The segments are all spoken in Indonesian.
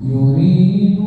يريد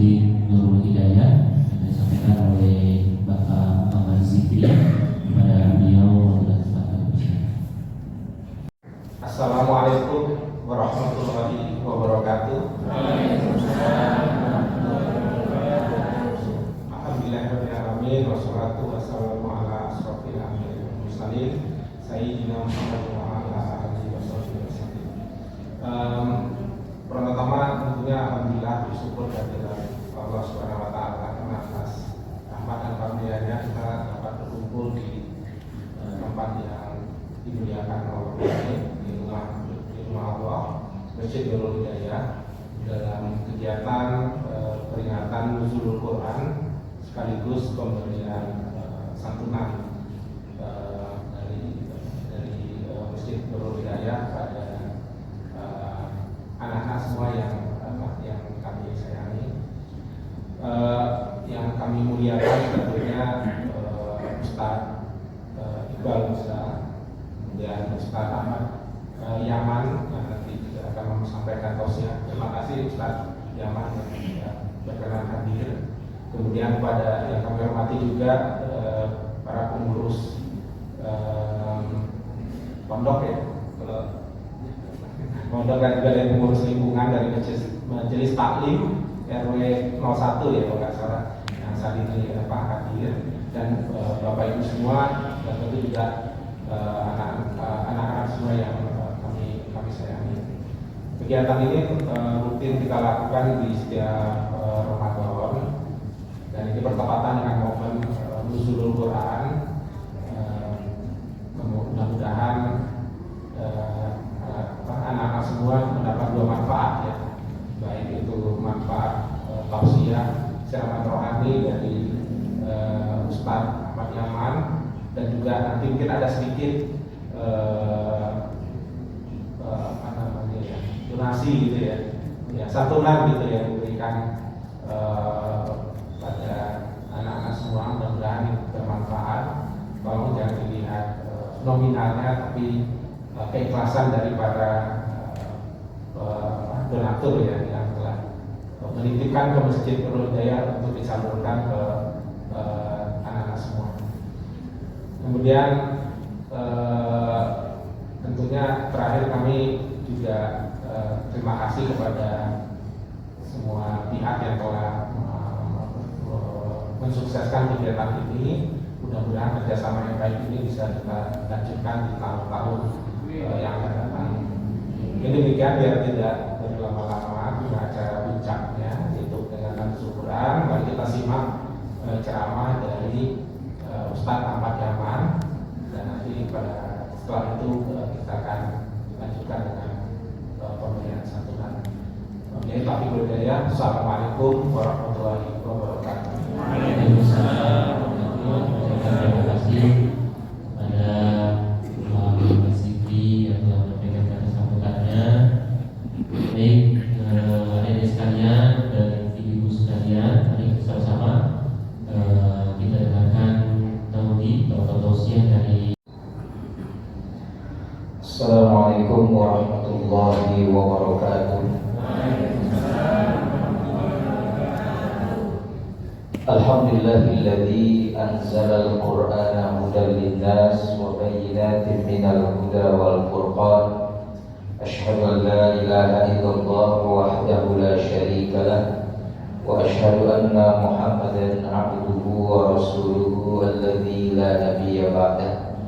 Masjid Nurul Hidayah yang disampaikan oleh Bapak Muhammad Zikri kepada beliau pada kesempatan ini. Assalamualaikum warahmatullahi wabarakatuh. Alhamdulillahirabbil alamin wassalatu wassalamu ala asrofil anbiya'i wal mursalin sayyidina Muhammad wa ala alihi wasallam. Pertama tentunya alhamdulillah bersyukur kehadirat Allah Subhanahu wa taala karena atas rahmat dan karunia-Nya kita dapat berkumpul di tempat yang dimuliakan Allah ini, di rumah Allah, Masjid Nurul Hidayah, dalam kegiatan peringatan Nuzulul Quran sekaligus pemberian santunan dari Masjid Nurul Hidayah pada anak-anak semua yang kami sayangi, yang kami muliakan tentunya Ustaz Iqbal Musa, kemudian Ustaz Ahmad Yaman yang nanti juga akan menyampaikan tausiah. Terima kasih Ustaz Yaman yang berkenan hadir. Kemudian pada yang kami hormati juga para pengurus pondok ya, pondok dan juga dari pengurus lingkungan dari Majelis Taklim RW 01 ya kalau nggak salah, yang saat ini Pak hadir, dan Bapak Ibu semua, dan tentu juga anak-anak semua yang kami sayangi. Kegiatan ini rutin kita lakukan di setiap Ramadan, dan ini bertepatan dengan momen Nuzulul Quran. Mudah-mudahan anak-anak semua mendapat dua manfaat ya, baik itu manfaat tausiah ceramah rohani dari Ustaz Ahmad Yaman, dan juga nanti mungkin ada sedikit donasi gitu ya, santunan gitu ya, diberikan pada anak-anak semua. Mudah-mudahan itu bermanfaat. Kalau jangan dilihat nominalnya, tapi keikhlasan dari para donatur ya, yang telah menitipkan ke Masjid Nurul Hidayah untuk disalurkan ke anak-anak semua. Kemudian tentunya terakhir kami juga terima kasih kepada semua pihak yang telah mensukseskan kegiatan ini. Mudah-mudahan kerjasama yang baik ini bisa kita lanjutkan di tahun-tahun yang akan datang. Ini demikian, biar tidak berlama-lama di acara puncaknya, yaitu dengan syukuran. Mari kita simak ceramah dari Ustaz Ahmad Yaman, dan nanti setelah itu kita akan lanjutkan dengan pemberian santunan. Jadi taufiq hidayah. Assalamualaikum warahmatullahi wabarakatuh. Waalaikumsalam. Terima kasih kepada Muhammad Zikri yang telah memberikan kata sambutannya. Baik, adik sekalian dan ibu sekalian, mari kita sama-sama kita dengarkan taudi atau tausiah dari. Assalamualaikum warahmatullahi wabarakatuh. Alhamdulillahilladzi anzalal Qur'ana hudan linnas wa bayyinatin minal huda wal furqan. Asyhadu an la ilaha illallah wahdahu la syarika lah, wa asyhadu anna Muhammadan abduhu wa rasuluhu alladzi la nabiyya ba'dah.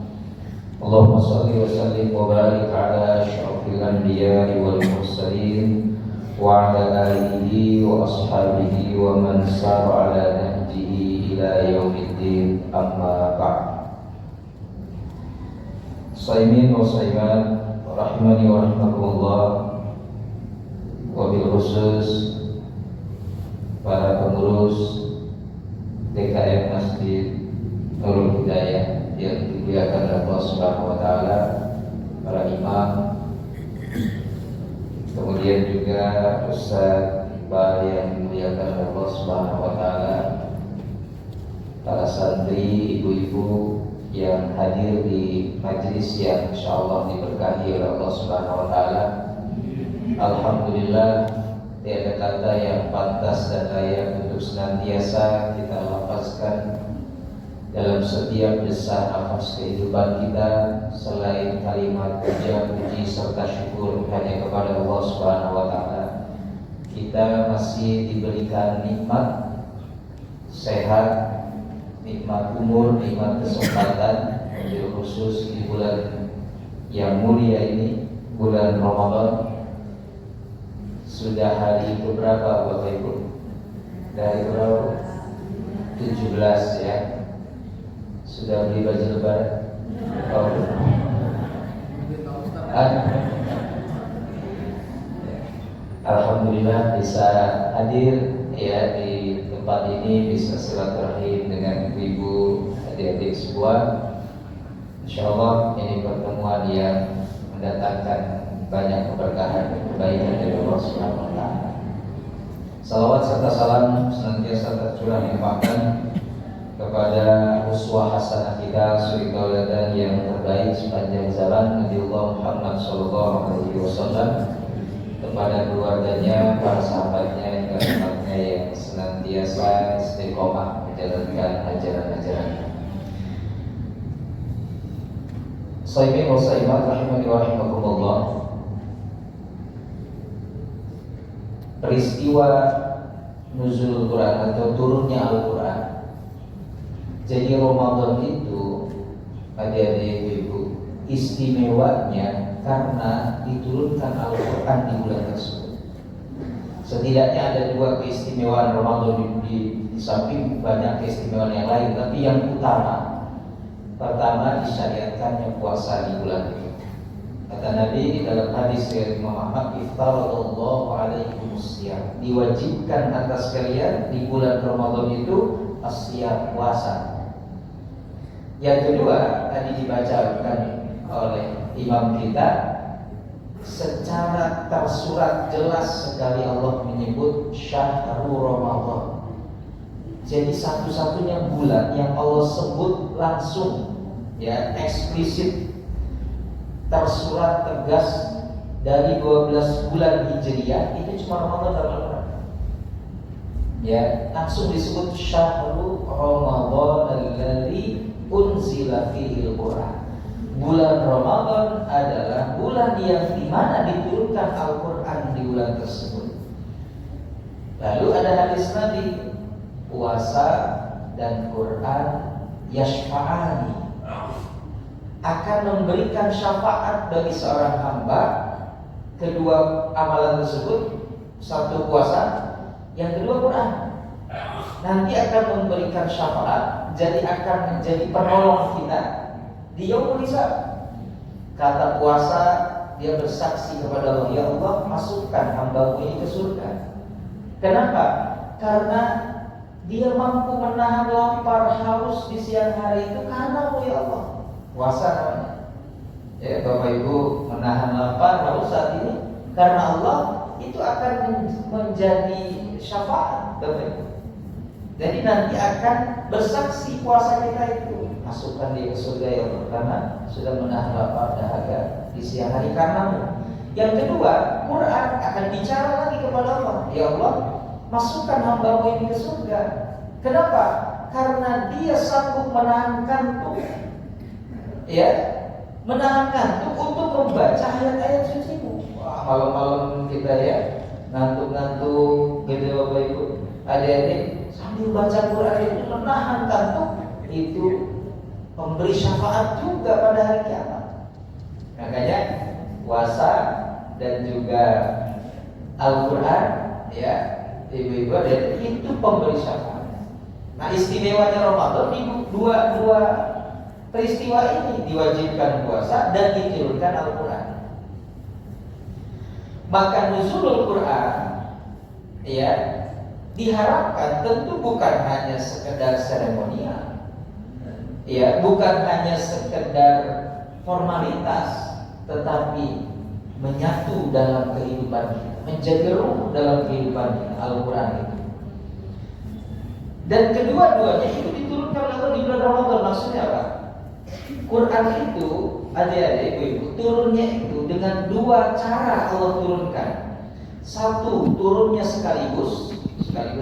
Allahumma shalli wa sallim wa barik ala asyrafil anbiya'i wal mursalin wa ala alihi wa ashabihi wa man sara ala nahjihi ila yaumiddin, amma ba'd. Shaimin wa shaimat rahimani wa rahmatullah, wabil khusus para pengurus DKM Masjid Nurul Hidayah yang dimuliakan Allah Subhanahu wa taala, para imam, kemudian juga Ustaz Iqbal yang dimuliakan Allah Subhanahu wa taala, para santri, ibu-ibu yang hadir di majelis yang insyaallah diberkahi oleh Allah Subhanahu wa taala. Alhamdulillah, tiada kata yang pantas dan layak untuk senantiasa kita lafazkan dalam setiap desah nafas kehidupan kita selain kalimat puja, puji serta syukur hanya kepada Allah Subhanahu wa taala. Kita masih diberikan nikmat sehat, nikmat umur, nikmat kesempatan, wabil khusus di bulan yang mulia ini, bulan Ramadan. Sudah hari keberapa Bapak Ibu? Dari berapa? 17 ya. Sudah beli baju lebaran? Oh. Alhamdulillah bisa hadir ya di tempat ini, bisa silaturahim dengan ibu adik-adik semua. Insyaallah ini pertemuan yang mendatangkan banyak keberkahan dan kebaikan dari Allah Subhanahu wa taala. Salawat serta salam senantiasa tercurah limpahkan kepada uswah hasanah kita, suri tauladan yang terbaik sepanjang zaman, Nabi Allah Muhammad sallallahu alaihi wasallam, kepada keluarganya, para sahabatnya, umatnya yang senantiasa istiqomah menjalankan ajaran-ajarannya. Shaimin wa shaimat rahimani wa rahimakumullah. Peristiwa nuzul Quran atau turunnya Al-Quran. Jadi Ramadan itu, adik-adik ibu, istimewanya karena diturunkan Al-Quran di bulan tersebut. Setidaknya ada dua keistimewaan Ramadan di samping banyak keistimewaan yang lain, tapi yang utama, pertama disyariatkannya puasa di bulan itu. Kata Nabi dalam hadis dari Imam Ahmad, iftaradallahu alaikumusiyam, diwajibkan atas kalian di bulan Ramadan itu asyam, puasa. Yang kedua tadi dibacakan oleh imam kita, secara tersurat jelas sekali Allah menyebut syahrul Ramadan. Jadi satu-satunya bulan yang Allah sebut langsung ya eksplisit tersurat tegas dari 12 bulan Hijriah itu cuma Ramadan dan Al-Quran. Ya, langsung disebut syahrul Ramadan alladzi unzila fihi al-Quran. Bulan Ramadan adalah bulan yang dimana diturunkan Al-Quran di bulan tersebut. Lalu ada hadis Nabi, puasa dan Quran yashfa'ani, akan memberikan syafaat bagi seorang hamba. Kedua amalan tersebut, satu puasa, yang kedua Quran, nanti akan memberikan syafaat, jadi akan menjadi penolong kita di yaumul hisab. Kata puasa, dia bersaksi kepada Allah, ya Allah, masukkan hamba-Mu ini ke surga. Kenapa? Karena dia mampu menahan lapar haus di siang hari itu karena-Mu ya Allah. Puasa namanya. Ya Bapak Ibu, menahan lapar haus saat ini karena Allah, itu akan menjadi syafaat Bapak Ibu. Jadi nanti akan bersaksi puasa kita itu, masukkan dia ke surga ya Allah, karena sudah menahan lapar dahaga di siang hari karena-Mu. Yang kedua, Quran akan bicara lagi kepada Allah, ya Allah, masukkan hamba-Mu ini ke surga. Kenapa? Karena dia sanggup menahan kantuk, ya, menahan kantuk untuk membaca ayat-ayat suci-Mu. Wah, malam-malam kita ya ngantuk-ngantuk gitu Bapak Ibu, adik-adik sambil baca Quran itu menahan kantuk, itu memberi syafaat juga pada hari kiamat. Makanya puasa dan juga Al-Quran ya ibu-ibu adik itu pemberi syafaat. Nah istimewanya Ramadan di dua peristiwa ini, diwajibkan puasa dan diturunkan Al-Quran. Maka nuzulul Quran ya diharapkan tentu bukan hanya sekedar seremonial, ya, bukan hanya sekedar formalitas, tetapi menyatu dalam kehidupan kita, menjadi ruh dalam kehidupan kita, Al-Quran itu. Dan kedua-duanya itu diturunkan oleh di bulan Ramadan. Maksudnya apa? Quran itu, adik-adik ibu-ibu, turunnya itu dengan dua cara Allah turunkan. Satu, turunnya sekaligus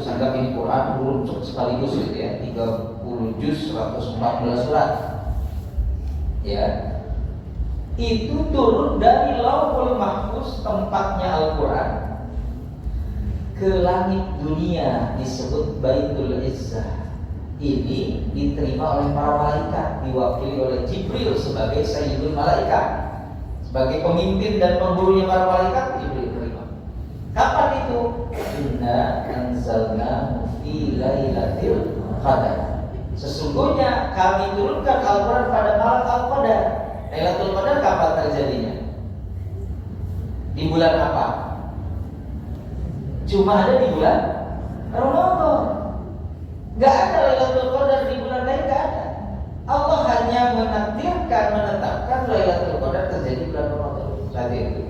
anggap ini Quran turun sekaligus gitu ya, 30 juz 114 surat. Ya. Itu turun dari Lauhul Mahfuz tempatnya Al-Quran ke langit dunia disebut Baitul Izzah. Ini diterima oleh para malaikat, diwakili oleh Jibril sebagai Sayyidul Malaikat, sebagai pemimpin dan penggurunya para malaikat. Jibril terima. Kapan itu? Inna anzalnahu fi lailatul qadar. Sesungguhnya kami turunkan Al-Quran pada malam Al-Qadar. Lailatul Qadar kapan terjadinya? Di bulan apa? Cuma ada di bulan Ramadan. Gak ada Lailatul Qadar di bulan lain, gak ada. Allah hanya menetapkan Lailatul Qadar terjadi bulan Ramadan saat itu.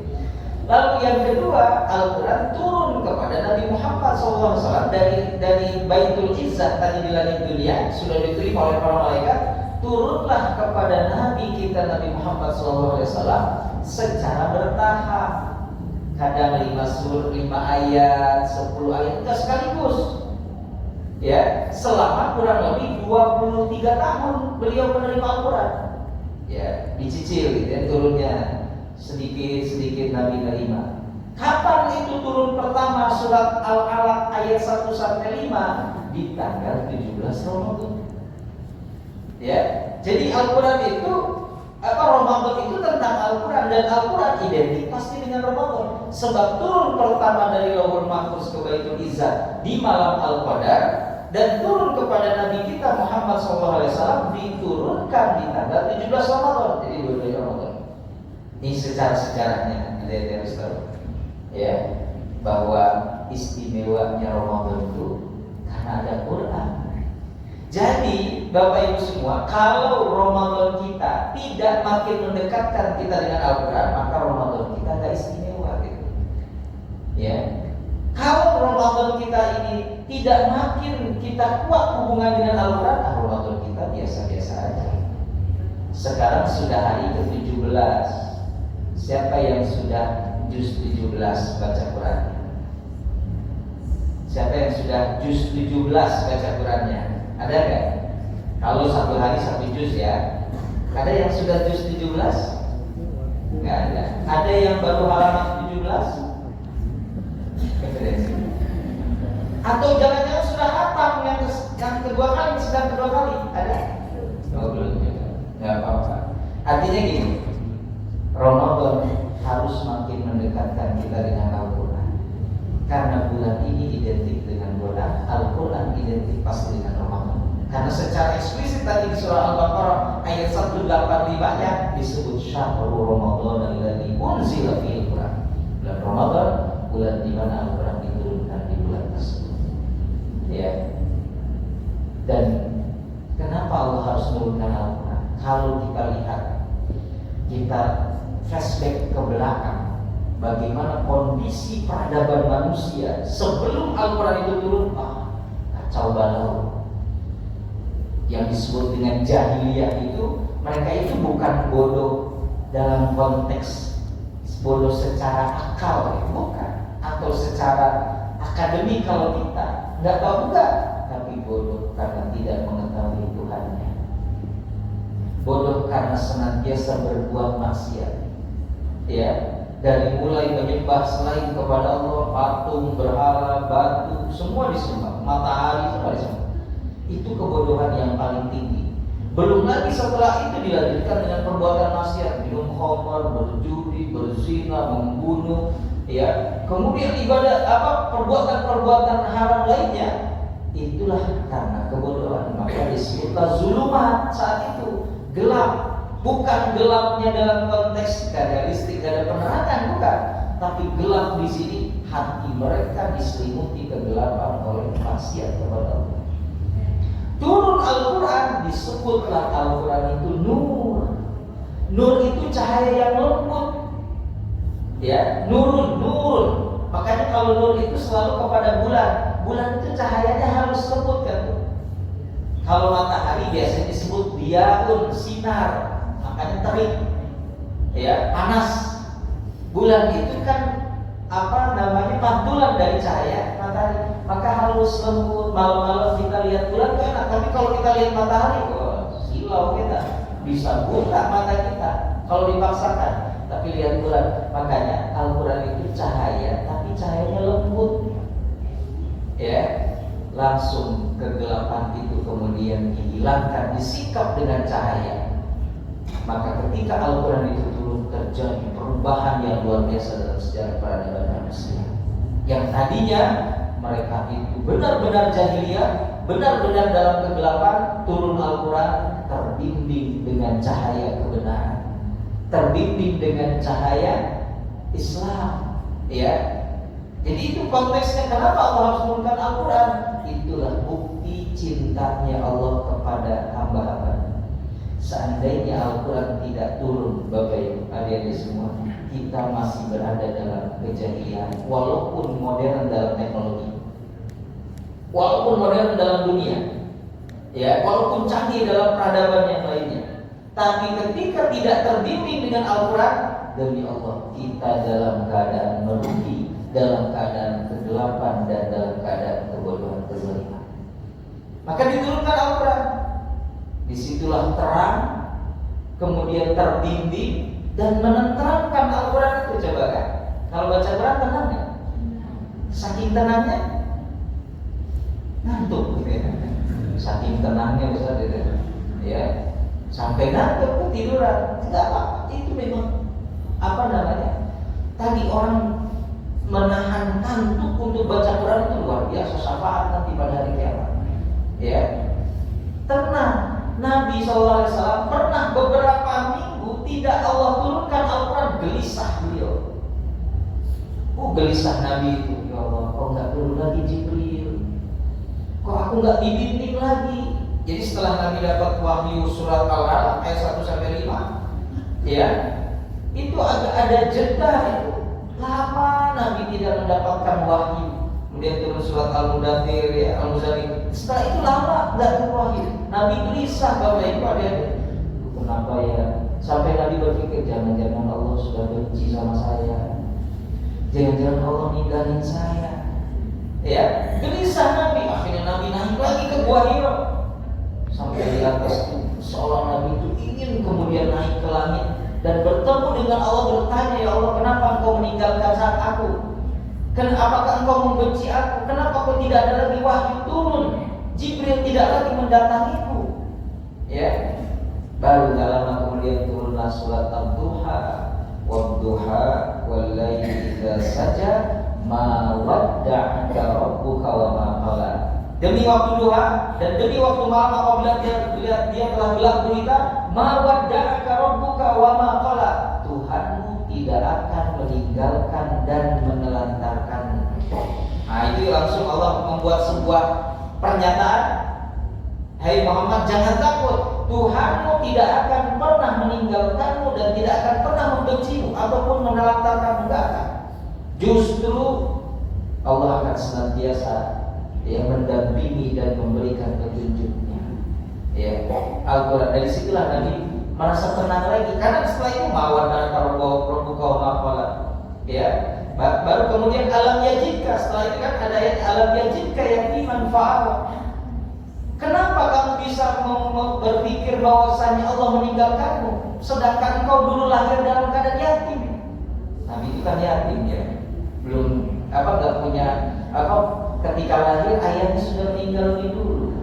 Lalu yang kedua, Al-Quran turun kepada Nabi Muhammad SAW dari Baitul Izzah tadi di langit dunia, sudah diterima oleh para malaikat. Turunlah kepada Nabi kita Nabi Muhammad SAW secara bertahap. Kadang 5 ayat, 10 ayat, tidak sekaligus. Ya, selama kurang lebih 23 tahun beliau menerima Al-Quran. Ya, dicicil gitu ya, turunnya sedikit Nabi nerima. Kapan itu turun pertama surat Al-Alaq ayat 1 sampai 5? Di tanggal 17 Ramadan. Ya, jadi Al-Quran itu Ramadan itu tentang Al-Quran, dan Al-Quran identik pasti dengan Ramadan. Sebab turun pertama dari Lauhul Mahfuz ke Baitul Izzah di malam Al-Qadar, dan turun kepada Nabi kita Muhammad SAW diturunkan di tanggal 17 Ramadan. Jadi 22 Ramadan. Ini sejarah-sejarahnya kita harus tahu. Ya, bahwa istimewanya Ramadan itu karena ada Quran. Jadi Bapak Ibu semua, kalau Ramadan kita tidak makin mendekatkan kita dengan Al-Quran, maka Ramadan kita tidak istimewa gitu. Ya. Kalau Ramadan kita ini tidak makin kita kuat hubungan dengan Al-Quran, Ramadan kita biasa-biasa aja. Sekarang sudah hari ke-17. Siapa yang sudah juz 17 baca Quran? Siapa yang sudah juz 17 baca Qurannya? Ada nggak? Kalau satu hari 1 juz ya. Ada yang sudah juz 17? Nggak ada. Ada yang baru halaman 17? Atau jangan-jangan sudah hatam yang kedua kali, sedang kedua kali? Ada? Oh belum. Nggak apa-apa. Artinya gini, Ramadan harus makin mendekatkan kita dengan Al-Quran. Karena bulan ini identik dengan bulan Al-Quran, identik pasti dengan Ramadan. Karena secara eksplisit tadi di surah Al-Baqarah ayat 185-nya disebut syahrul Ramadan alladzi unzila fihil Quran. Bulan Ramadan, bulan di mana Al-Quran diturunkan di bulan tersebut. Ya. Dan kenapa Allah harus menurunkan Al-Quran? Kalau kita lihat, kita flashback ke belakang, bagaimana kondisi peradaban manusia sebelum Al-Quran itu turun, kacau balau. Yang disebut dengan jahiliyah itu, mereka itu bukan bodoh dalam konteks bodoh secara akal, bukan, atau secara akademik kalau kita nggak tahu enggak, tapi bodoh karena tidak mengetahui Tuhannya. Bodoh karena senantiasa berbuat maksiat. Ya, dari mulai menyembah selain kepada Allah, patung, berhala, batu, semua disembah, matahari semua disembah. Itu kebodohan yang paling tinggi. Belum lagi setelah itu dilanjutkan dengan perbuatan maksiat, minum khamar, berjudi, berzina, membunuh, ya. Kemudian ibadah perbuatan-perbuatan haram lainnya. Itulah karena kebodohan. Maka disebutlah zulumat saat itu, gelap. Bukan gelapnya dalam konteks gak ada listrik, gak ada penerangan, bukan. Tapi gelap di sini, hati mereka diselimuti kegelapan oleh maksiat kepada Allah. Turun Al-Quran, disebutlah Al-Quran itu nur. Nur itu cahaya yang lembut. Ya, nur. Makanya kalau nur itu selalu kepada bulan. Bulan itu cahayanya harus lembut kan. Kalau matahari biasanya disebut diaun, sinar, makanya terik. Ya, panas. Bulan itu kan pantulan dari cahaya matahari. Maka halus lembut, malam-malam kita lihat bulan kan enak. Tapi kalau kita lihat matahari, silau kita, bisa buta mata kita kalau dipaksakan. Tapi lihat bulan, makanya Al-Quran itu cahaya, tapi cahayanya lembut. Ya, langsung kegelapan itu kemudian dihilangkan, disikap dengan cahaya. Maka ketika Al-Quran itu turun, terjadi perubahan yang luar biasa dalam sejarah peradaban manusia. Yang tadinya mereka itu benar-benar jahiliyah, benar-benar dalam kegelapan, turun Al-Quran terbimbing dengan cahaya kebenaran, terbimbing dengan cahaya Islam. Ya, jadi itu konteksnya kenapa Allah harus menurunkan Al-Quran. Itulah bukti cintanya Allah kepada hamba-hambanya. Seandainya Al-Quran tidak turun, Bapak Ibu, adik-adik semua, kita masih berada dalam kejahilian. Walaupun modern dalam teknologi, walaupun modern dalam dunia, ya, walaupun canggih dalam peradaban yang lainnya, tapi ketika tidak terbimbing dengan Al-Quran, demi Allah kita dalam keadaan merugi, dalam keadaan kegelapan, dan dalam keadaan kebodohan, kezaliman. Maka diturunkan Al-Quran. Disitulah terang, kemudian terbimbing dan menenteramkan. Al-Quran itu coba kan, kalau baca Quran tenang ya, saking tenangnya ngantuk gitu ya. Saking tenangnya Ustaz gitu ya, sampai ngantuk ketiduran, tidak apa-apa. Itu memang tadi orang menahan kantuk untuk baca Quran itu luar biasa, syafaat nanti pada hari kiamat. Ya, tenang. Nabi SAW pernah beberapa minggu tidak Allah turunkan Al-Quran, gelisah beliau. Gelisah Nabi itu, ya Allah, kok nggak turun lagi Jibril? Kok aku nggak dibimbing lagi? Jadi setelah Nabi dapat wahyu surat Al-Alaq ayat 1-5, ya, itu agak ada jeda itu. Lama Nabi tidak mendapatkan wahyu. Kemudian turun surat Al-Mudaththir, ya, Al-Muzammil. Setelah itu lama nggak turun wahyu. Nabi gelisah, Bapak Ibu adik-adik. Kenapa ya? Sampai Nabi berpikir, jangan-jangan Allah sudah benci sama saya. Jangan-jangan Allah ninggalin saya. Ya, gelisah Nabi. Akhirnya Nabi naik lagi ke Gua Hira. Sampai di atas itu, seolah Nabi itu ingin kemudian naik ke langit dan bertemu dengan Allah, bertanya, ya Allah, kenapa engkau meninggalkan saat aku? Apakah engkau membenci aku? Kenapa kau tidak ada lagi wahyu turun? Jibril tidak lagi mendatangiku. Ya, baru gak lama kemudian turunlah surat Ad-Duha, Wad-Duha wal-laili idza saja, ma wadda'aka rabbuka wa ma qala. Demi waktu duha dan demi waktu malam apabila dia telah gelap gulita, ma wadda'aka rabbuka wa ma qala. Tuhanmu tidak akan meninggalkan dan menelantarkanmu. Nah, itu langsung Allah membuat sebuah pernyataan, hai Muhammad, jangan takut, Tuhanmu tidak akan pernah meninggalkanmu dan tidak akan pernah membencimu ataupun menelantarkanmu, enggak akan. Justru Allah akan senantiasa mendampingi dan memberikan petunjuknya. Ya, Al-Quran. Dari situlah Nabi merasa tenang lagi, karena setelah itu mawar dan rabbuka wa maqala. Ya, baru kemudian alam yajidka. Setelah itu kan ada ayat alam yajidka yatiman fa'awa. Kenapa kamu bisa berpikir bahwasanya Allah meninggalkanmu, sedangkan engkau dulu lahir dalam keadaan yatim? Nabi itu kan yatim, ya, belum nggak punya ketika lahir ayahnya sudah meninggal lebih dulu.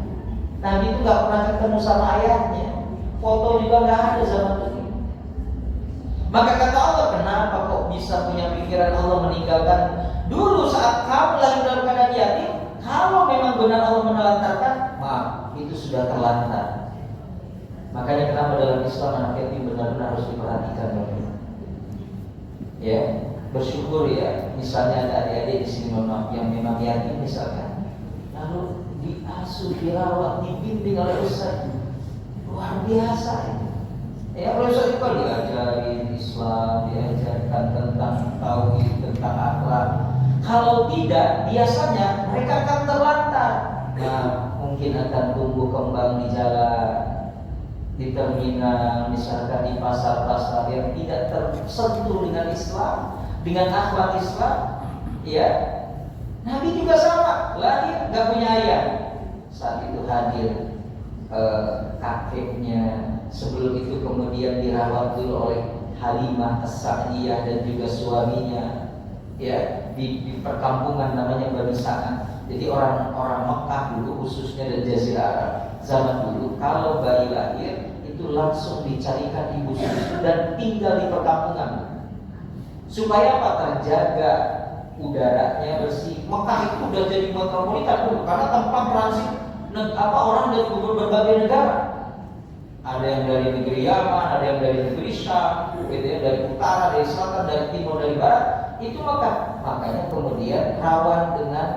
Nabi itu nggak pernah ketemu sama ayahnya, foto juga nggak ada zaman itu. Maka kata Allah, kenapa kok bisa punya pikiran Allah meninggalkan? Dulu saat kamu lahir dalam keadaan yatim, kalau memang benar Allah menelantarkan, maaf, itu sudah terlantar. Makanya kenapa dalam Islam anak yatim benar-benar harus diperhatikan, ya, bersyukur ya. Misalnya ada adik-adik di sini yang memang yatim misalkan, lalu diasuh, dirawat, dibimbing oleh Ustaz, luar biasa. Ya, oleh Ustaz itu diajarin Islam, diajarkan tentang tauhid, tentang akhlak. Kalau tidak, biasanya mereka akan terlantar. Nah, mungkin akan tumbuh kembang di jalan, di terminal, misalkan di pasar-pasar yang tidak tersentuh dengan Islam, dengan akhlak Islam, ya. Nabi juga sama, lahir nggak punya ayah. Saat itu hadir kakeknya. Sebelum itu kemudian dirawat dulu oleh Halimah As-Sa'diyah dan juga suaminya, ya, di perkampungan namanya Bani Sa'ad. Jadi orang-orang Mekah dulu khususnya dan Jazirah Arab zaman dulu, kalau bayi lahir itu langsung dicarikan ibu susu dan tinggal di perkampungan supaya apa? Terjaga udaranya bersih. Mekah itu udah jadi metropolitan dulu karena tempat transit orang dari berbagai negara. Ada yang dari negeri Yaman, ada yang dari negeri Syam, gitu ya, dari utara, dari selatan, dari timur, dari barat. Itu makanya kemudian rawan dengan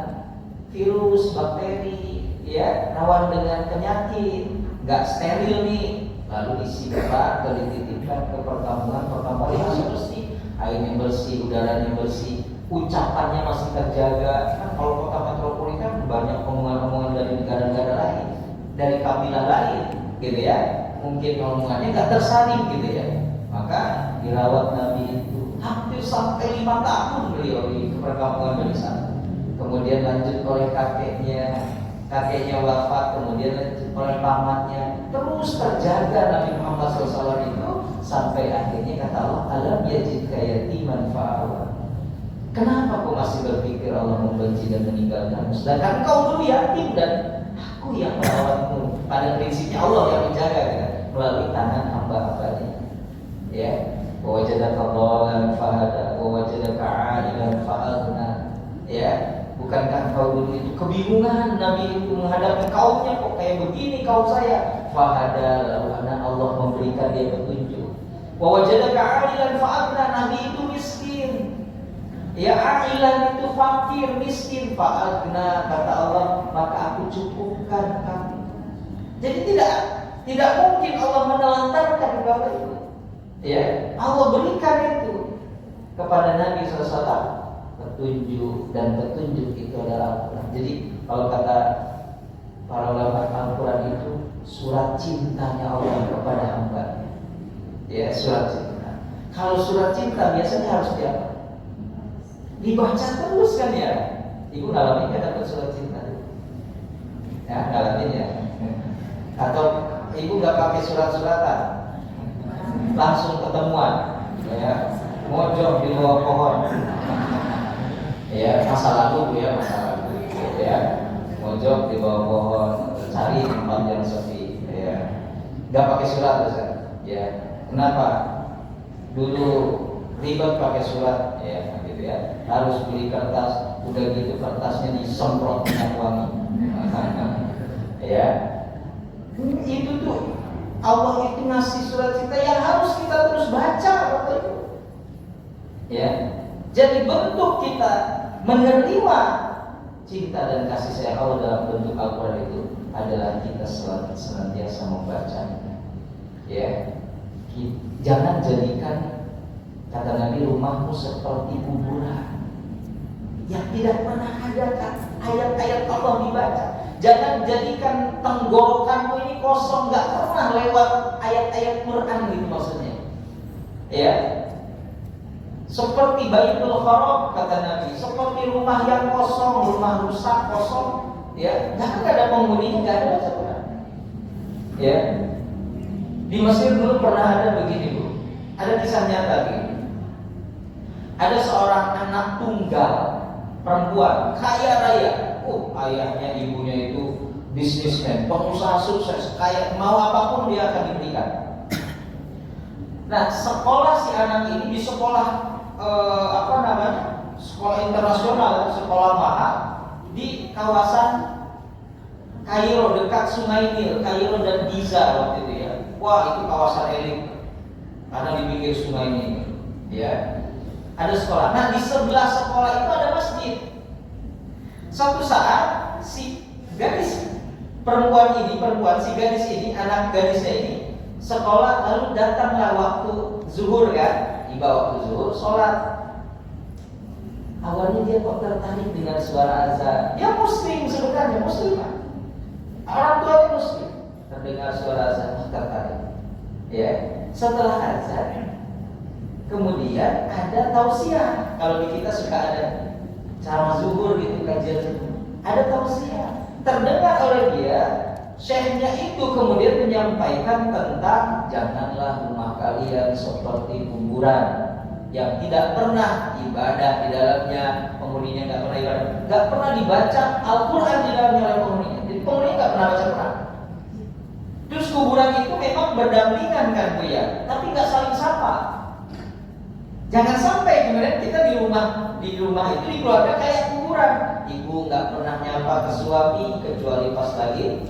virus, bakteri, ya, rawan dengan penyakit, nggak steril nih. Lalu disimpan atau dititipkan ke perkampungan yang masih bersih, airnya bersih, udaranya bersih, ucapannya masih terjaga. Kan kalau kota metropolitan banyak omongan-omongan dari negara-negara lain, dari kabilah lain, gitu ya. Mungkin omongannya nggak tersaring, gitu ya. Maka dirawat Nabi itu hampir sampai 5 tahun beliau di perkampungan dari sana. Kemudian lanjut oleh kakeknya wafat, kemudian lanjut oleh pamannya. Terus terjaga Nabi Muhammad SAW itu sampai akhirnya kata Allah, alam yajidka yatiman fa'awa. Kenapa kau masih berpikir Allah membenci dan meninggalkanmu? Sedangkan kau dulu yatim dan aku yang merawatmu. Pada prinsipnya Allah yang menjaga, kan? Melalui tangan hamba-hambanya. Ya, wajadaka dhalan fahada, wajadaka 'ailan fa'aghna. Ya, bukankah kau dulu itu kebingungan Nabi itu menghadapi kaumnya, kok kayak begini kaum saya? Fahada, lalu Allah memberikan dia petunjuk. Wajadaka 'ailan fa'aghna, Nabi itu miskin. Ya, ailan itu fakir, miskin. Fa'agna, kata Allah, maka aku cukupkan kamu. Jadi tidak mungkin Allah menelantarkan kepada itu. Ya, Allah berikan itu kepada Nabi SAW petunjuk, dan petunjuk itu adalah Al-Quran. Jadi kalau kata para ulama, Al-Quran itu surat cintanya Allah kepada hamba. Ya, surat cinta. Kalau surat cinta biasanya harus diapa? Dibaca terus kan ya. Ibu ngalamin kan dapat surat cinta? Ya, ngalamin ya. Atau ibu nggak pakai surat-suratan, langsung ketemuan, ya, mojok di bawah pohon, ya, masa lalu ya, mojok di bawah pohon, cari tempat yang sepi, ya, nggak pakai surat, ya. Kenapa? Dulu ribet pakai surat, ya, gitu ya. Harus beli kertas, udah gitu kertasnya disemprot minyak wangi, ya. Itu tuh Allah itu ngasih surat cinta yang harus kita terus baca, Bapak Ibu. Ya, jadi bentuk kita menerima cinta dan kasih sayang Allah dalam bentuk Al-Quran itu adalah kita senantiasa membacanya. Ya, jangan jadikan, kata Nabi, rumahmu seperti kuburan yang tidak pernah ada ayat-ayat Allah dibaca. Jangan jadikan tenggorokanmu ini kosong, nggak pernah lewat ayat-ayat Quran, gitu maksudnya. Ya, seperti Baitul Kharab, kata Nabi, seperti rumah yang kosong, rumah rusak kosong, ya, nggak ada penghuninya, nggak ada baca Quran. Ya, di Mesir dulu pernah ada begini, Bu. Ada kisah nyata gitu. Ada seorang anak tunggal perempuan kaya raya. Ayahnya, ibunya itu bisnismen, pengusaha sukses, kaya, mau apapun dia akan diberikan. Nah, sekolah si anak ini di sekolah sekolah internasional, sekolah mahal di kawasan Kairo dekat Sungai Nil, Kairo dan Giza waktu itu ya. Wah, itu kawasan elit karena di pinggir Sungai Nil, ya. Ada sekolah. Nah, di sebelah sekolah itu ada masjid. Suatu saat si gadis si gadis ini, anak gadisnya ini sekolah, lalu datanglah waktu zuhur kan, tiba waktu zuhur, sholat. Awalnya dia kok tertarik dengan suara azan. Dia muslim sebenarnya, muslimah. Orang tuanya muslim. Terdengar suara azan, tertarik. Ya, setelah azan Kemudian ada tausiah. Kalau di kita suka ada ceramah zuhur gitu, kajian zuhur. Ada tausiah. Terdengar oleh dia, syekhnya itu kemudian menyampaikan tentang janganlah rumah kalian seperti kuburan yang tidak pernah ibadah di dalamnya, penghuninya nggak pernah ibadah, nggak pernah dibaca Al-Quran di dalamnya oleh penghuninya. Jadi penghuninya nggak pernah baca Quran. Terus kuburan itu memang berdampingan kan Bu ya, tapi nggak saling sapa. Jangan sampai kemudian kita di rumah itu di keluarga kayak kuburan. Ibu nggak pernah nyapa ke suami kecuali pas lagi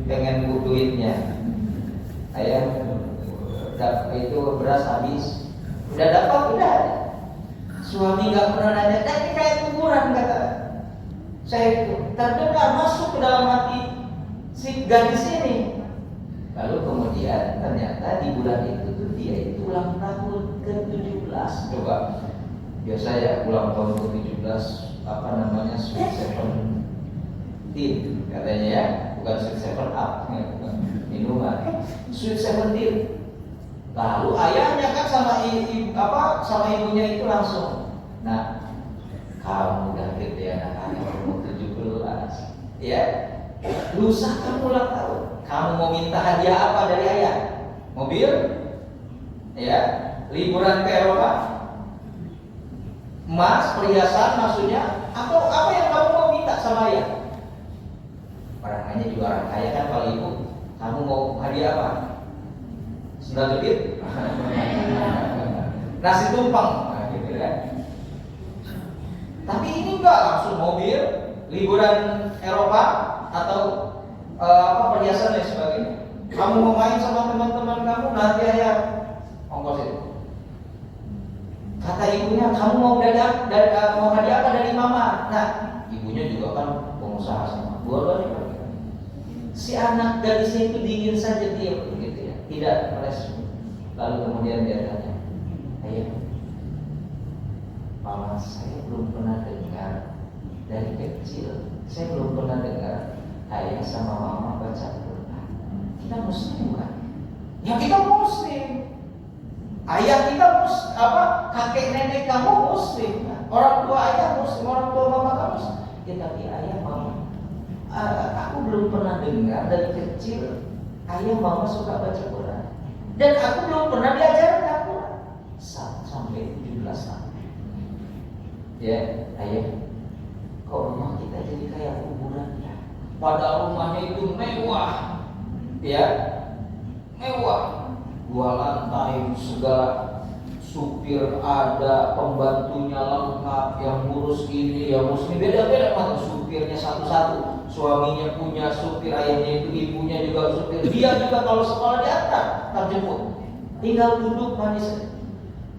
pengen duitnya. Ayah itu beras habis. Udah dapat, udah ada. Suami nggak pernah nanya, ini kayak kuburan kata saya itu. Terdengar masuk ke dalam hati si gadis ini. Lalu kemudian ternyata di bulan itu tuh dia itu ulang tahun ke-17. Coba biasa ya ulang tahun ke-17 apa namanya Sweet 17 katanya ya, bukan Sweet 7 Up, bukan minuman. Sweet 17. Lalu ayahnya kan sama ibunya itu langsung, nah kamu udah gede anak-anak umur 17, ya lusa kamu ulang tahun, kamu mau minta hadiah apa dari ayah? Mobil, ya, liburan ke Eropa, emas, perhiasan maksudnya, atau apa yang kamu mau minta sama ayah? Barangkali juga orang kaya kan, kalau ibu, kamu mau hadiah apa? Sendal jepit, nasi tumpeng, nah, gitu kan. Tapi ini enggak langsung mobil, liburan Eropa atau perhiasan dan sebagainya. Kamu mau main sama teman-teman kamu, nanti ayah ongkosin. Kata ibunya, kamu mau hadiah apa dari mama? Nah, ibunya juga kan pengusaha sama dua-duanya. Si anak gadisnya itu dingin saja dia begitu ya, tidak merespon. Lalu kemudian dia tanya, ayah, mama saya belum pernah dengar dari kecil, saya belum pernah dengar ayah sama mama baca Quran. Kita muslim kan? Ya kita muslim. Ayah kita kakek nenek kamu muslim, orang tua ayah muslim, orang tua mama kamu muslim. Ya tapi ayah mama, aku belum pernah dengar dari kecil ayah mama suka baca Quran, dan aku belum pernah diajarkan Quran sampai 17 tahun. Ya ayah, kok rumah kita jadi kayak kuburan ya? Padahal rumahnya itu mewah, ya mewah. 2 lantai segala, supir ada, pembantunya lengkap, yang ngurus ini, yang ngurus ini, beda-beda mata supirnya satu-satu, suaminya punya supir, ayahnya itu ibunya juga supir, dia juga kalau sekolah diantar, terjemput, tinggal duduk manis.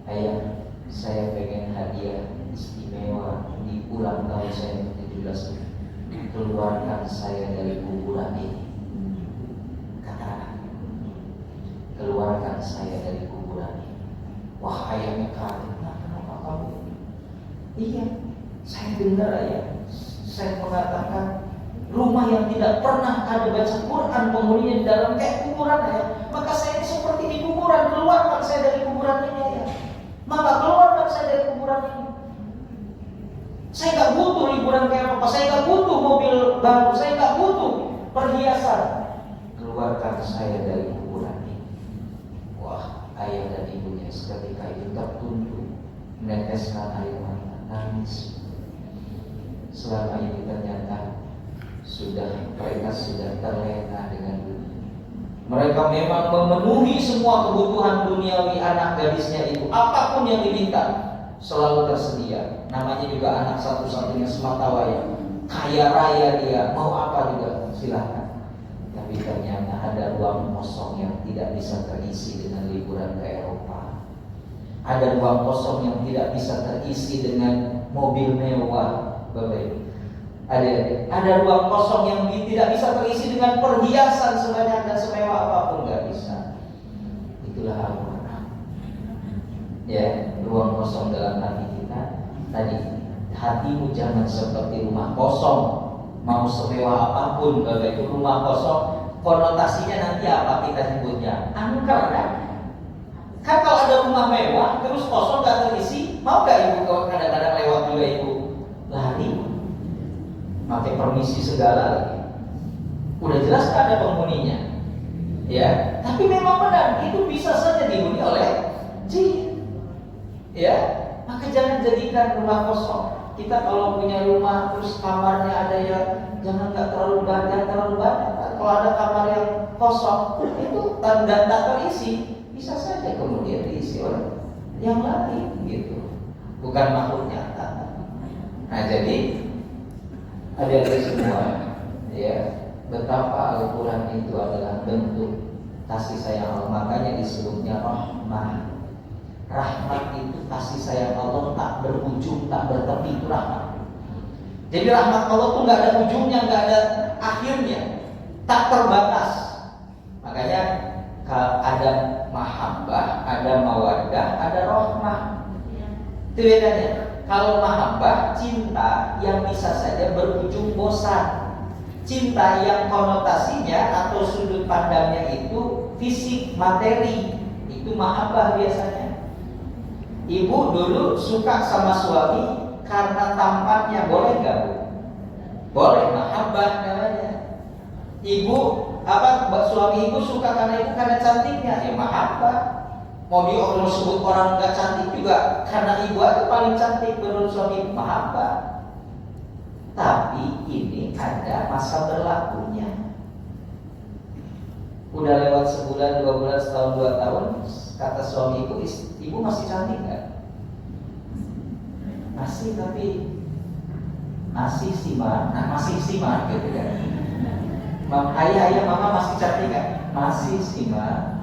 Ayah, saya pengen hadiah istimewa di ulang tahun saya ke-17, keluarkan saya dari kuburan ini. Keluarkan saya dari kuburan ini. Wah, ayahnya kaget. Nah, kenapa kamu? Iya, saya dengar ayah, saya mengatakan rumah yang tidak pernah ada baca Quran penghuninya di dalam kayak kuburan ya. Maka saya ini seperti di kuburan. Keluarkan saya dari kuburan ini ya. Maka keluarkan saya dari kuburan ini. Saya nggak butuh liburan ke Eropa, saya nggak butuh mobil baru, saya nggak butuh perhiasan. Keluarkan saya dari kuburan ini. Wah, ayah dan ibunya seketika itu tertunduk, meneteskan air mata, nangis. Selama ini ternyata mereka sudah terlena dengan dunia. Mereka memang memenuhi semua kebutuhan duniawi anak gadisnya itu, apapun yang diminta selalu tersedia. Namanya juga anak satu-satunya sematawayang, kaya raya dia, mau apa juga silakan. Tapi ternyata ada ruang kosong yang tidak bisa terisi dengan liburan ke Eropa. Ada ruang kosong yang tidak bisa terisi dengan mobil mewah, Bapak Ibu. Ada ruang kosong yang tidak bisa terisi dengan perhiasan sebanyak dan semewah apapun, nggak bisa. Itulah Al-Quran. Ya, ruang kosong dalam hati kita. Tadi, hatimu jangan seperti rumah kosong. Mau semewah apapun, Bapak Ibu, rumah kosong, konotasinya nanti apa kita sebutnya? Angker kan? Kan kalau ada rumah mewah terus kosong gak terisi, mau gak ibu kalau kadang-kadang lewat juga ibu lari, pakai permisi segala lagi. Udah jelas gak ada penghuninya, ya. Tapi memang benar itu bisa saja dihuni oleh jin, ya. Maka jangan jadikan rumah kosong. Kita kalau punya rumah terus kamarnya ada ya, jangan nggak terlalu banyak. Kalau ada kamar yang kosong itu tanda tak terisi, bisa saja kemudian diisi oleh yang lain gitu, bukan makhluk nyata. Nah jadi adik-adik semua, ya, betapa Al-Quran itu adalah bentuk kasih sayang Allah. Makanya disebutnya rahmah. Rahmat itu kasih sayang Allah tak berujung, tak bertepi, itu rahmat. Jadi rahmat Allah tuh nggak ada ujungnya, nggak ada akhirnya, tak terbatas. Makanya ada mahabbah, ada mawaddah, ada rahmah. Itu bedanya. Kalau mahabbah, cinta yang bisa saja berujung bosan. Cinta yang konotasinya atau sudut pandangnya itu fisik, materi, itu mahabbah biasanya. Ibu dulu suka sama suami karena tampannya, boleh nggak Bu? Boleh, mahabbah namanya. Ibu suami ibu suka karena ibu karena cantiknya, ya mahabbah. Mau sebut orang nggak cantik juga karena ibu aja paling cantik menurut suami, mahabbah. Tapi ini ada masa berlakunya. Udah lewat sebulan, 2 bulan, setahun, 2 tahun, kata suami ibu masih cantik nggak? Masih, tapi masih sih mah gitu kan. Ayah mama masih cantik kan? Masih sih mah.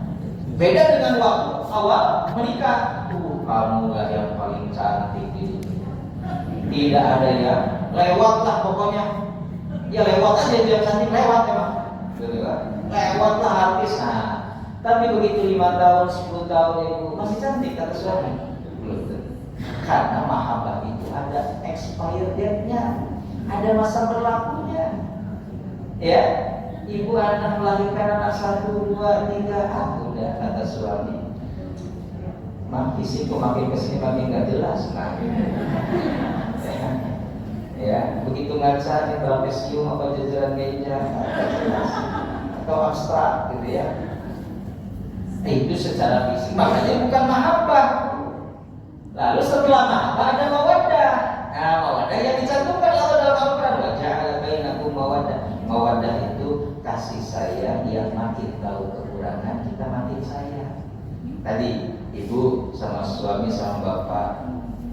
Beda dengan waktu awal menikah. Kamu lah yang paling cantik di dunia. Tidak ada yang lewat lah pokoknya. Ya lewat aja dia cantik, lewat emang. Lewat lah artis. Nah, tapi begitu 5 tahun, 10 tahun ibu masih cantik kata suami. Belum. Karena mahabbah itu ada expired date-nya, ada masa berlakunya. Ya, ibu anak melahirkan anak 1, 2, 3, udah kata suami. Fisikku makin kesini makin gak jelas, nah. Ya, begitu ngaca di trapesium apa jajaran meja gak jelas atau abstrak gitu ya. Itu secara fisik, makanya bukan mahabbah. Lalu setelah mahabbah ada mawaddah. Nah, mawaddah yang dicantumkan Allah dalam Al-Quran, wa ja'ala bainakum mawaddah. Mawaddah itu kasih sayang yang makin tahu kekurangan kita makin sayang. Tadi ibu sama suami sama bapak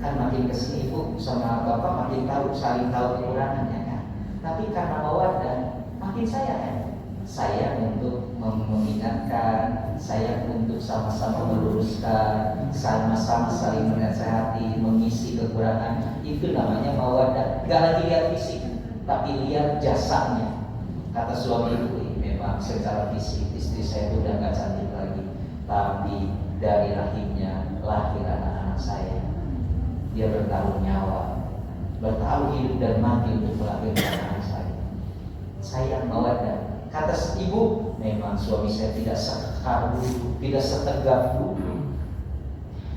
kan makin kesini ibu sama bapak makin tahu, saling tahu kekurangannya kan. Tapi karena mawaddah makin sayang kan. Sayang untuk mengingatkan, sayang untuk sama-sama meluruskan, sama-sama saling menasehati, mengisi kekurangan. Itu namanya mawaddah. Gak lagi lihat fisik, tapi lihat jasanya. Kata suami ibu, memang secara fisik istri saya udah gak cantik lagi, tapi dari rahimnya lahir anak-anak saya. Dia bertaruh nyawa, bertaruh hidup dan mati untuk melahirkan anak saya. Sayang, mawaddah. Kata ibu, memang suami saya tidak sekekar dulu, tidak setegak dulu,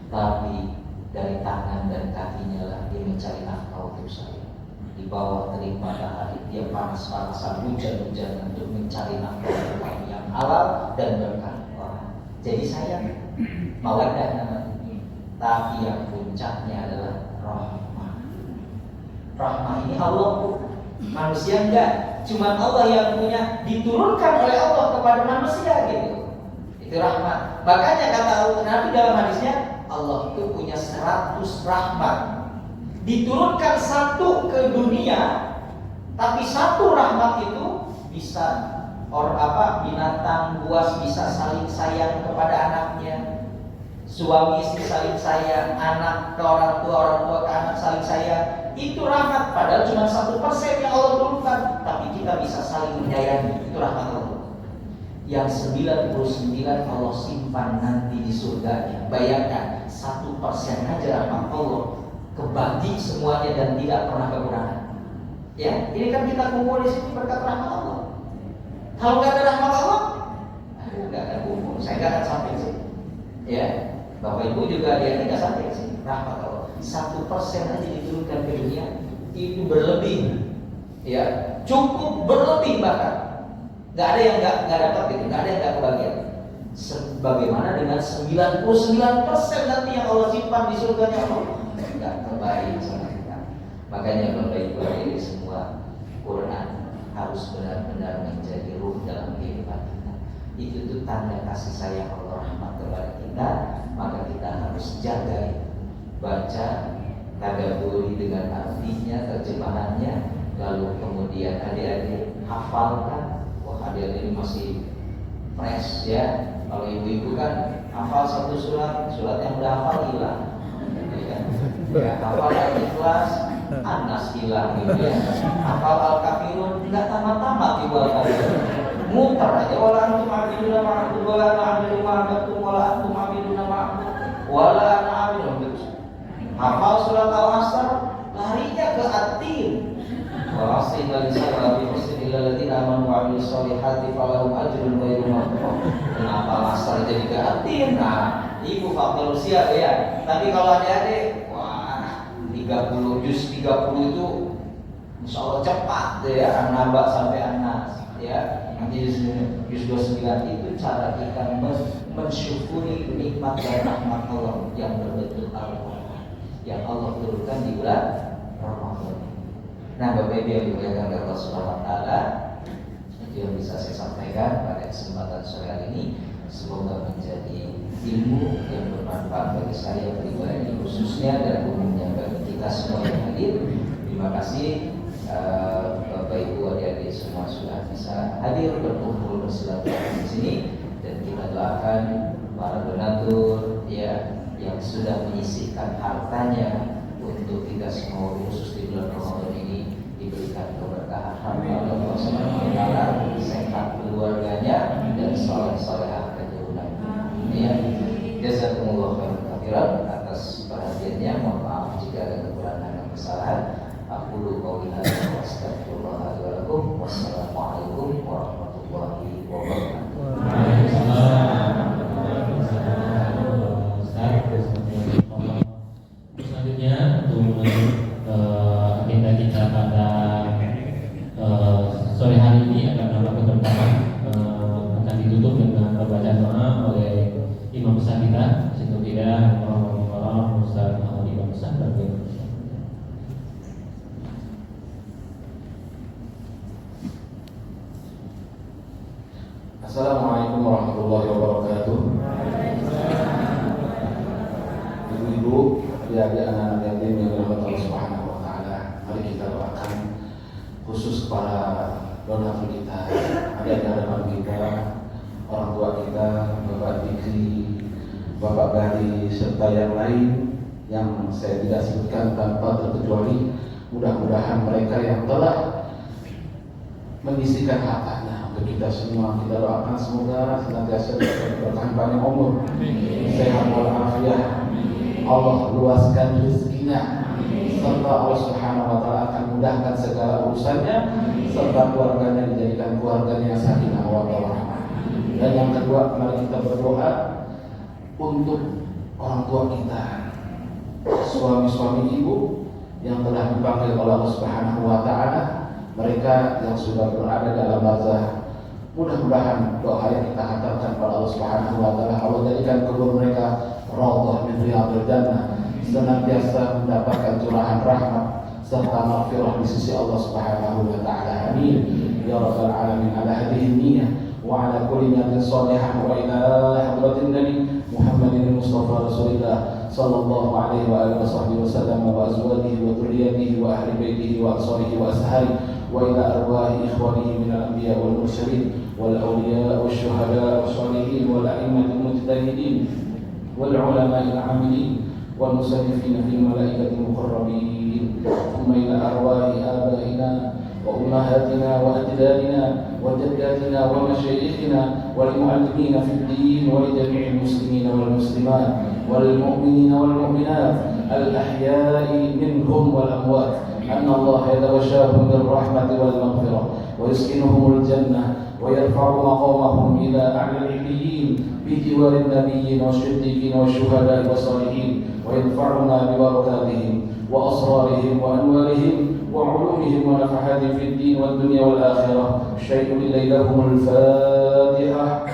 tapi dari tangan dan kakinya lah dia mencari nafkah untuk saya. Di bawah terik matahari dia panas-panasan, hujan-hujan untuk mencari nafkah yang halal dan berkah. Jadi saya mawaddah namanya. Tapi yang puncaknya adalah rahmah. Rahmah ini Allah, manusia enggak. Cuma Allah yang punya, diturunkan oleh Allah kepada manusia gitu. Itu rahmat. Makanya kata Nabi dalam hadisnya, Allah itu punya 100 rahmat. Diturunkan 1 ke dunia, tapi 1 rahmat itu bisa binatang buas bisa saling sayang kepada anaknya. Suami istri saling sayang, anak ke orang tua ke anak saling sayang. Itu rahmat, padahal cuma 1% yang Allah turunkan, tapi kita bisa saling menyayangi. Itu rahmat Allah. Yang 99 Allah simpan nanti di surganya. Bayangkan 1% aja rahmat Allah kebagi semuanya dan tidak pernah kekurangan. Ya, ini kan kita kumpul di sini berkat rahmat Allah. Kalau nggak ada rahmat Allah, nggak ada kumpul. Saya nggak akan sampai sih. Ya, Bapak Ibu juga dia nggak sampai ke sini. Rahmat Allah 1% aja diturunkan ke dunia itu berlebih, ya cukup berlebih bahkan. Nggak ada yang nggak dapat gitu, nggak ada yang nggak kebagian. Sebagaimana dengan 99% nanti yang Allah simpan di surganya Allah nggak terbaik sama kita. Makanya Bapak Ibu ini semua Quran harus benar-benar menjadi ruh dalam kehidupan kita. Itu tuh tanda kasih sayang Allah rahmat kepada kita. Maka kita harus jaga itu. Baca, tadabburi dengan artinya, terjemahannya, lalu kemudian adik-adik hafalkan. Wah, adik-adik ini masih fresh ya. Kalau ibu-ibu kan hafal satu surat yang udah hafal hilang. Ya, hafal Al-Ikhlas, An-Nas hilang gitu ya. Hafal Al-Kafirun nggak tamat-tamat ibu Al-Kafirun. Muter aja. Wala antum abiduna ma'abud, wala ana abidu ma'abadtum, wala antum abiduna ma'abud, wala ana abidu. Hafal surat Al-Asr, larinya ke At-Tin. Wa asrina lisana bi husni illal ladzina amanu wa 'amilus solihati falahum ajrun ghairu mamnun. Kenapa Al-Asr jadi ke At-Tin? Nah, ibu faktor usia ya. Tapi kalau adik-adik, wah 30 juz 30 itu insya Allah cepat ya, nambah sampai An-Nas ya. Nanti juz 29 itu cara kita mensyukuri nikmat dan rahmat Allah yang berbentuk Al-Quran yang Allah turunkan di bulan Ramadan. Nah, Bapak Ibu yang dimuliakan oleh Allah Subhanahu wa taala, itu yang bisa saya sampaikan pada kesempatan sore hari ini. Semoga menjadi ilmu yang bermanfaat bagi saya pribadi khususnya dan umumnya bagi kita semua yang hadir. Terima kasih Bapak Ibu adik-adik semua sudah bisa hadir berkumpul bersilaturahmi di sini, dan kita doakan para donatur ya yang sudah menyisihkan hartanya untuk kita semua khusus di bulan Ramadan ini diberikan keberkahan Allah Subhanahu wa taala, sehat keluarganya dan saleh-salehah keturunan. Ya, jazakumullah khairan atas perhatiannya. Mohon maaf jika ada kekurangan dan kesalahan. Aku qouli hadza wa astaghfirullah li wa lakum. Wassalamualaikum warahmatullahi wabarakatuh. Selanjutnya untuk agenda kita pada sore hari ini akan melakukan pertemuan akan ditutup dengan pembacaan doa oleh imam besar kita, Situ Tidak Ustaz Muhammad Imam Besar. Assalamualaikum warahmatullahi wabarakatuh. Ibu-ibu, adik-adik, anak-anak yatim yang dirahmati Allah Subhanahu wa taala, mari kita doakan khusus para donatur kita, adik-adik hadapan kita, orang tua kita, Bapak Dikri, Bapak Gari, serta yang lain yang saya tidak sebutkan tanpa terkecuali. Mudah-mudahan mereka yang telah menyisihkan hartanya untuk kita semua, kita doakan semoga senantiasa bertahan panjang umur, sehat walafiat, Allah luaskan rezekinya, serta Allah Subhanahu wa taala akan mudahkan segala urusannya, serta keluarganya dijadikan keluarganya yang sakinah wa warahmah. Dan yang kedua, mari kita berdoa untuk orang tua kita, suami-suami ibu yang telah dipanggil oleh Allah Subhanahu wa taala, mereka yang sudah berada dalam barzah. Mudah-mudahan doa yang kita hantarkan kepada Allah Subhanahu wa taala, Allah jadikan kubur mereka raudhah min riyadil jannah, senantiasa mendapatkan curahan rahmat serta maghfirah di sisi Allah Subhanahu wa taala. Amin ya rabbal alamin. Ala hadhihi niyyah wa ala kulli niyatin shalihah wa ila hadratin nabi Muhammadin Mustafa Rasulillah sallallahu alaihi wa alihi wasallam wa azwajihi wa dhurriyyatihi wa ahli baitihi wa ansarihi wa ashabihi wa ila arwahi ikhwanihi min al-anbiya wal mursalin wal awliya wash syuhada wash shalihin wal a'immatil mujtahidin wal ulama'il 'amilin wal musannifin fil malaikatil muqarrabin thumma ila arwahi abaina wa ummahatina wa ajdadina wa jaddatina wa masyayikhina wal mu'allimina fid din wa li jami'il muslimina wal muslimat wal mu'minina wal mu'minat الأحياء منهم والأموات أن الله يتغشاهم بالرحمة والمغفرة ويسكنهم الجنة ويرفع مقامهم إلى أعلى العليين بجوار النبيين والصديقين والشهداء والصالحين وينفعنا ببركاتهم وأسرارهم وأنوارهم وعلومهم ونفحاتهم في الدين والدنيا والآخرة. شيء لله لهم الفاتحة.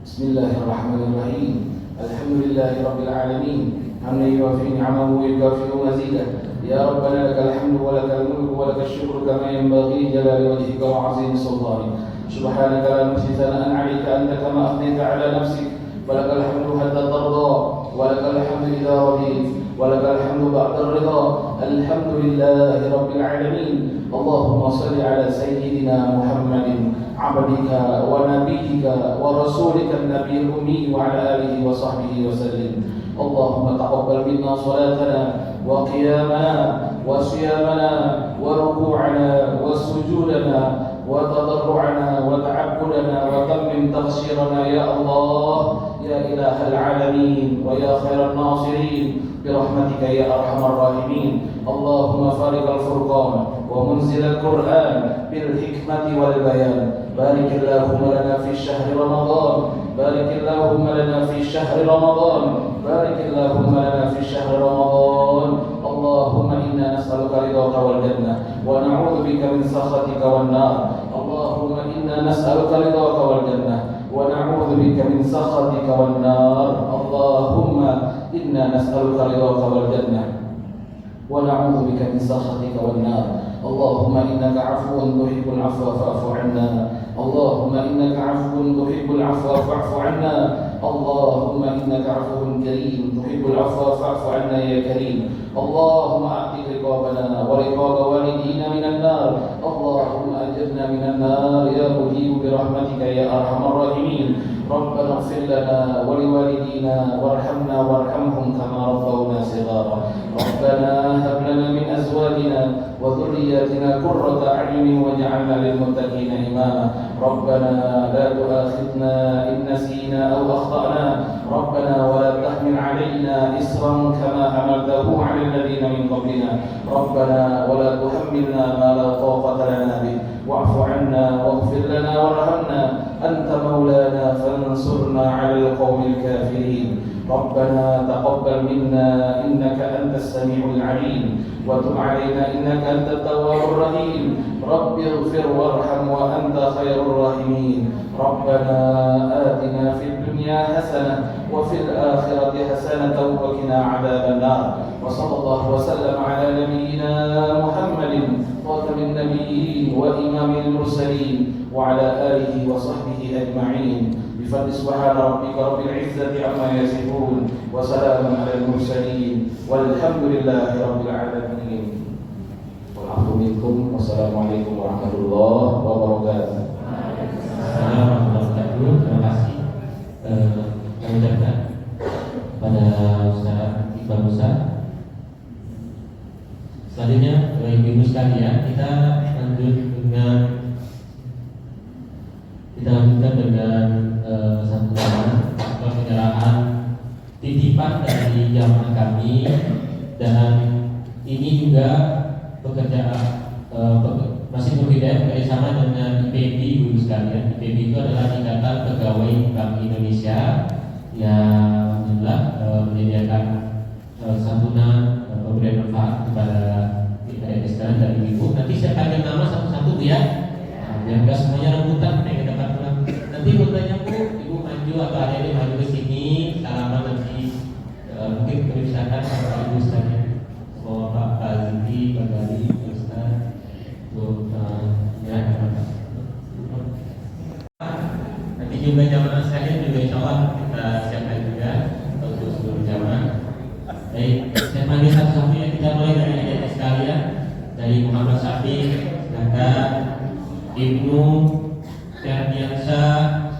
بسم الله الرحمن الرحيم. الحمد لله رب العالمين حمدا يوافي نعمه ويكافئ مزيده. يا ربنا لك الحمد ولك الملك ولك الشكر كما ينبغي جلال وجهك وعظيم سلطانك. سبحانك لا نحصي ثناء عليك أنت كما أثنيت على نفسك. ولك الحمد حتى ترضى ولك الحمد إذا رضيت ولك الحمد بعد الرضا. الحمد لله رب العالمين. اللهم صل على سيدنا محمد عبدك ونبيك ورسولك النبي الأمي وعلى آله وصحبه وسلم. اللهم تقبل منا صلاتنا وقيامنا وصيامنا وركوعنا وسجودنا وتضرعنا وتعبدنا وتمم تقصيرنا يا الله يا إله العالمين ويا خير الناصرين برحمتك يا أرحم الراحمين. اللهم فارق الفرقان ومنزل القرآن بالحكمة والبيان. بارك اللهم لنا في شهر رمضان. بارك اللهم لنا في شهر رمضان. بارك اللهم لنا في شهر رمضان. اللهم إنا نسألك رضاك والجنة ونعوذ بك من سخطك والنار. اللهم إنا نسألك رضاك والجنة ونعوذ بك من سخطك والنار. اللهم إنا نسألك رضاك والجنة ونعوذ بك من سخطك والنار. اللهم إنك عفو تحب العفو فاعف عنا. اللهم إنك عفو تحب العفو فاعف عنا. اللهم إنك عفو كريم تحب العفو فاعف عنا يا كريم. اللهم أعتق رقابنا ورقاب والدينا من النار. اللهم أجرنا من النار يا مجيب برحمتك يا أرحم الراحمين. ربنا اغفر لنا ولوالدينا وارحمنا وارحمهم كما ربونا صغارا. ربنا هب لنا من أزواجنا وذرياتنا قرة أعين واجعلنا للمتقين إماما. ربنا لا تؤاخذنا إن نسينا أو أخطأنا. ربنا ولا تحمل علينا إصرا كما حملته على الذين من قبلنا. ربنا ولا تحملنا ما لا طاقة لنا به. واعف عنا واغفر لنا وارحمنا أنت مولانا فانصرنا على القوم الكافرين. ربنا تقبل منا إنك أنت السميع العليم وتب علينا إنك أنت التواب الرحيم. رب اغفر وارحم وأنت خير الراحمين. ربنا آتنا في الدنيا حسنة وفي الآخرة حسنة وقنا عذاب النار. وصلى الله وسلم على نبينا محمد خاتم النبيين وإمام المرسلين وعلى آله وصحبه أجمعين. بفضل سبحان ربك رب العزة عما يصفون وسلام على المرسلين والحمد لله رب العالمين. والعفو منكم والسلام عليكم ورحمة الله وبركاته. Assalamualaikum warahmatullahi wabarakatuh. Terima kasih kami ucapkan kepada Ustaz Iqbal Musa. Selanjutnya Ibu sekalian, kita lanjutkan dengan santunan atau penyerahan titipan dari jamaah kami, dan ini juga pekerjaan masih berbeda bersama dengan IPB. Ibu sekalian, IPB itu adalah Ikatan Pegawai Bank Indonesia yang alhamdulillah menyediakan santunan pemberian manfaat kepada kita sekalian dari ibu. Nanti saya panggil nama satu-satu ya, biar nggak semuanya rebutan nih ke depan pulang. Nanti bertanya Bu, Ibu maju atau ada yang maju ke sini, salaman nanti mungkin persilakan sama Ibu sekalian. Oh Pak Ziki, Pak Gali, Ustaz, Bu ya. Nanti juga jamaah sekalian juga insya Allah kita siapkan juga untuk seluruh jamaah. Baik, saya panggil satu-satu ya, kita mulai dari adik sekalian. Dari Muhammad Syafiq, silakan. Ibnu Ferdiansyah,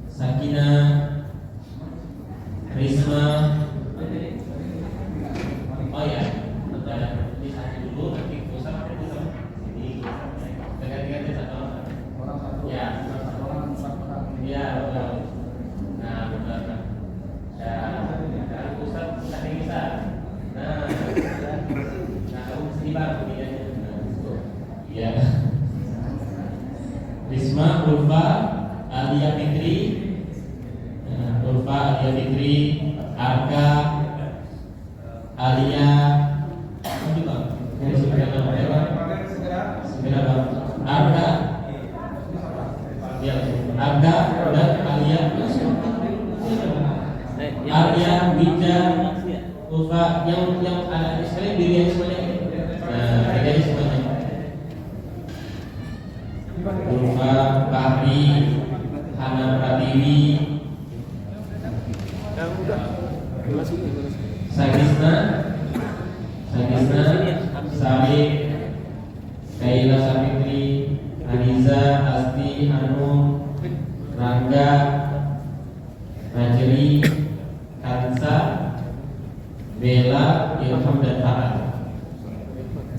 Sakinah, Risma. Oh ya, ini satu dulu, nanti usah pakai ini. Risma, Ulfa, Alia Fitri, Ulfa, Alia Fitri, Arka, Alia, nanti bang, ini segera bang, Arka, ya, Arka dan Alia, Alia, Wija, Ulfa, yang anak sekalian diri semuanya, nah, tiga semuanya. Ulfa, Fahri, Hana Pratiwi, Sagisna, Sari, Kaila Sapitri, Aniza, Asti, Hanum, Rangga, Najri, Kansa, Bella, Ilham dan Farah.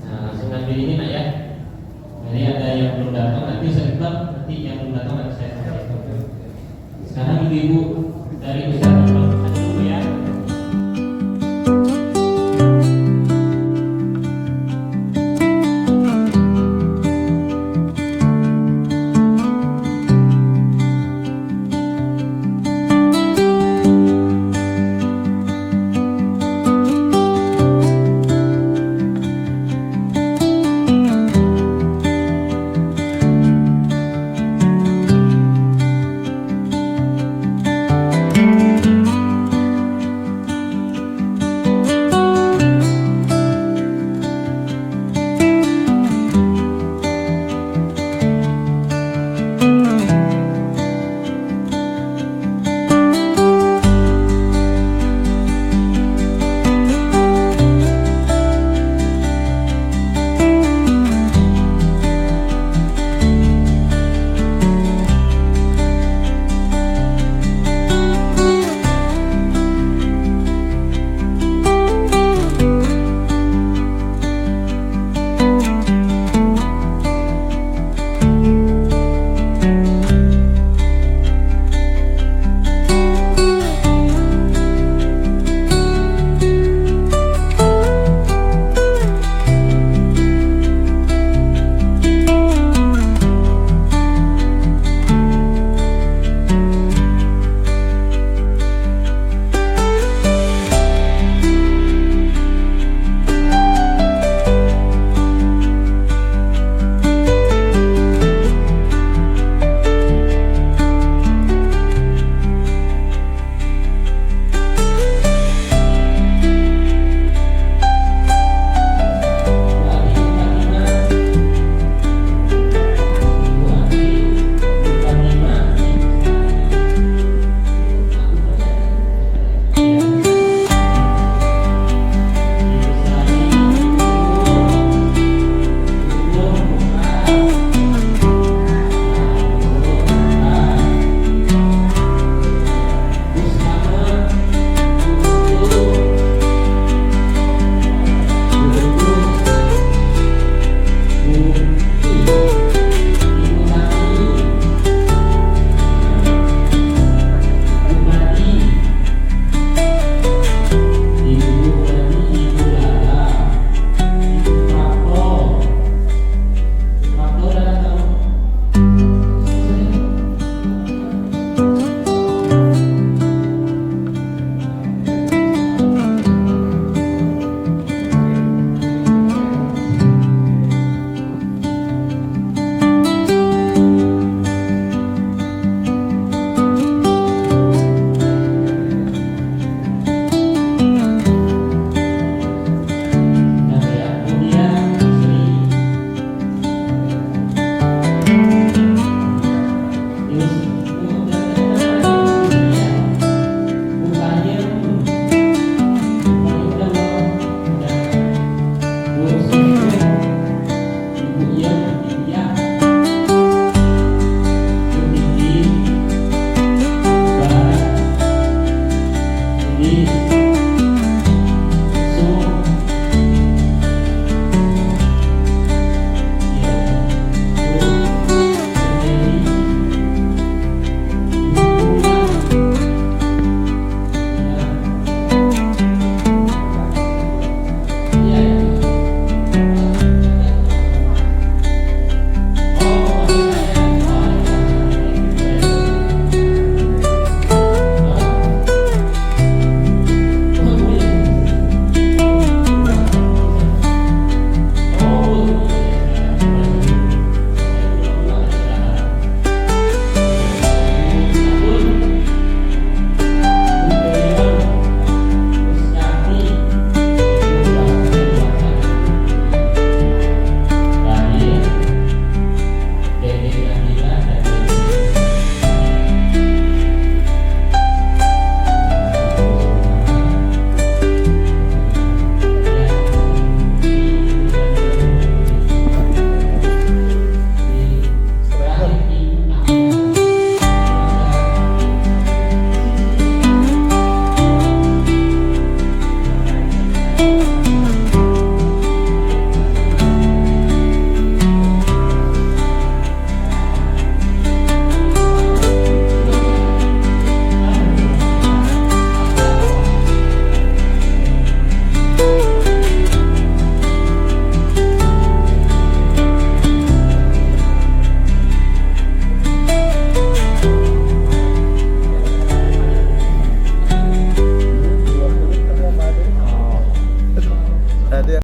Nah, langsung ambil ini nak ya. Jadi ada yang belum datang nanti saya bilang, nanti yang belum datang nanti saya sampaikan. Sekarang ibu-ibu dari Ustaz